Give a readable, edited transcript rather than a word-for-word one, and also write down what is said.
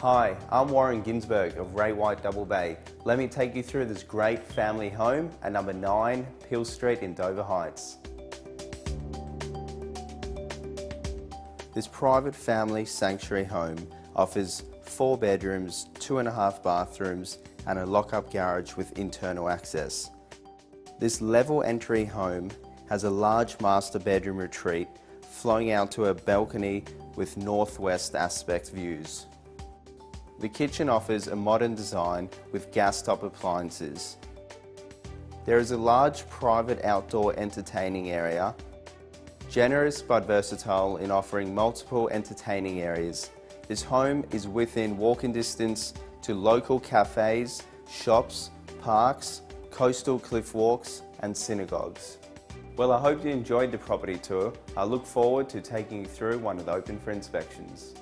Hi, I'm Warren Ginsberg of Ray White Double Bay. Let me take you through this great family home at number 9 Peel Street in Dover Heights. This private family sanctuary home offers 4 bedrooms, 2.5 bathrooms and a lock-up garage with internal access. This level entry home has a large master bedroom retreat flowing out to a balcony with northwest aspect views. The kitchen offers a modern design with gas-top appliances. There is a large private outdoor entertaining area, generous but versatile in offering multiple entertaining areas. This home is within walking distance to local cafes, shops, parks, coastal cliff walks and synagogues. Well, I hope you enjoyed the property tour. I look forward to taking you through one of the open for inspections.